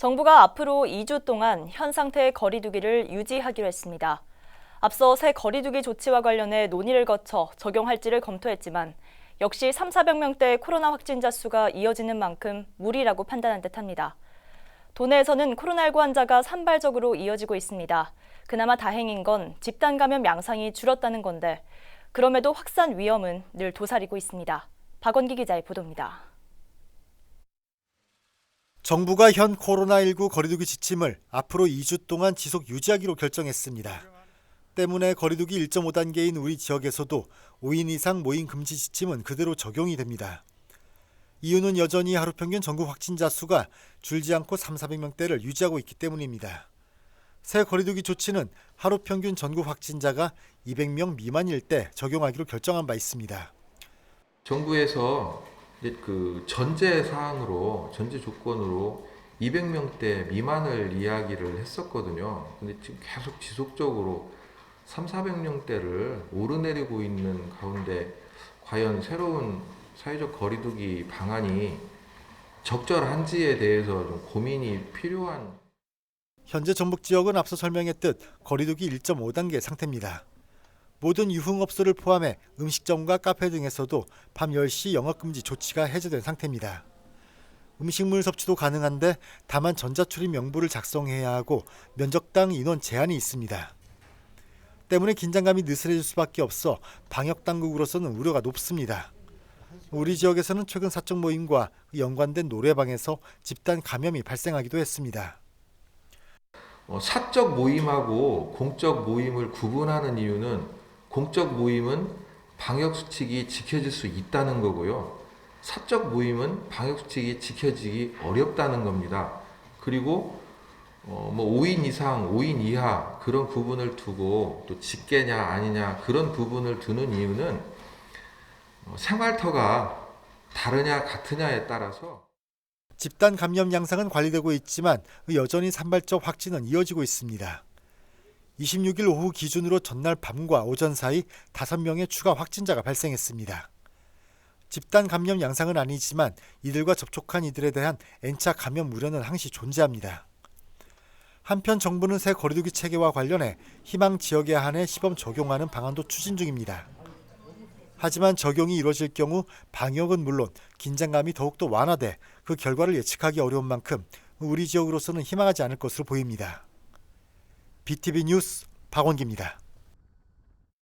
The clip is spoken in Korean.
정부가 앞으로 2주 동안 현 상태의 거리 두기를 유지하기로 했습니다. 앞서 새 거리 두기 조치와 관련해 논의를 거쳐 적용할지를 검토했지만 역시 3,400명대의 코로나 확진자 수가 이어지는 만큼 무리라고 판단한 듯합니다. 도내에서는 코로나19 환자가 산발적으로 이어지고 있습니다. 그나마 다행인 건 집단 감염 양상이 줄었다는 건데 그럼에도 확산 위험은 늘 도사리고 있습니다. 박원기 기자의 보도입니다. 정부가 현 코로나19 거리두기 지침을 앞으로 2주 동안 지속 유지하기로 결정했습니다. 때문에 거리두기 1.5단계인 우리 지역에서도 5인 이상 모임 금지 지침은 그대로 적용이 됩니다. 이유는 여전히 하루 평균 전국 확진자 수가 줄지 않고 3,400명대를 유지하고 있기 때문입니다. 새 거리두기 조치는 하루 평균 전국 확진자가 200명 미만일 때 적용하기로 결정한 바 있습니다. 정부에서 전제 사항으로, 전제 조건으로 200명대 미만을 이야기를 했었거든요. 근데 지금 계속 지속적으로 3,400명대를 오르내리고 있는 가운데 과연 새로운 사회적 거리두기 방안이 적절한지에 대해서 좀 고민이 필요한. 현재 전북 지역은 앞서 설명했듯 거리두기 1.5단계 상태입니다. 모든 유흥업소를 포함해 음식점과 카페 등에서도 밤 10시 영업금지 조치가 해제된 상태입니다. 음식물 섭취도 가능한데 다만 전자출입 명부를 작성해야 하고 면적당 인원 제한이 있습니다. 때문에 긴장감이 느슨해질 수밖에 없어 방역당국으로서는 우려가 높습니다. 우리 지역에서는 최근 사적 모임과 연관된 노래방에서 집단 감염이 발생하기도 했습니다. 사적 모임하고 공적 모임을 구분하는 이유는 공적 모임은 방역수칙이 지켜질 수 있다는 거고요. 사적 모임은 방역수칙이 지켜지기 어렵다는 겁니다. 그리고 5인 이상, 5인 이하 그런 구분을 두고 또 직계냐 아니냐 그런 구분을 두는 이유는 생활터가 다르냐 같으냐에 따라서. 집단 감염 양상은 관리되고 있지만 여전히 산발적 확진은 이어지고 있습니다. 26일 오후 기준으로 전날 밤과 오전 사이 5명의 추가 확진자가 발생했습니다. 집단 감염 양상은 아니지만 이들과 접촉한 이들에 대한 N차 감염 우려는 항시 존재합니다. 한편 정부는 새 거리두기 체계와 관련해 희망 지역에 한해 시범 적용하는 방안도 추진 중입니다. 하지만 적용이 이루어질 경우 방역은 물론 긴장감이 더욱더 완화돼 그 결과를 예측하기 어려운 만큼 우리 지역으로서는 희망하지 않을 것으로 보입니다. BTV 뉴스 박원기입니다.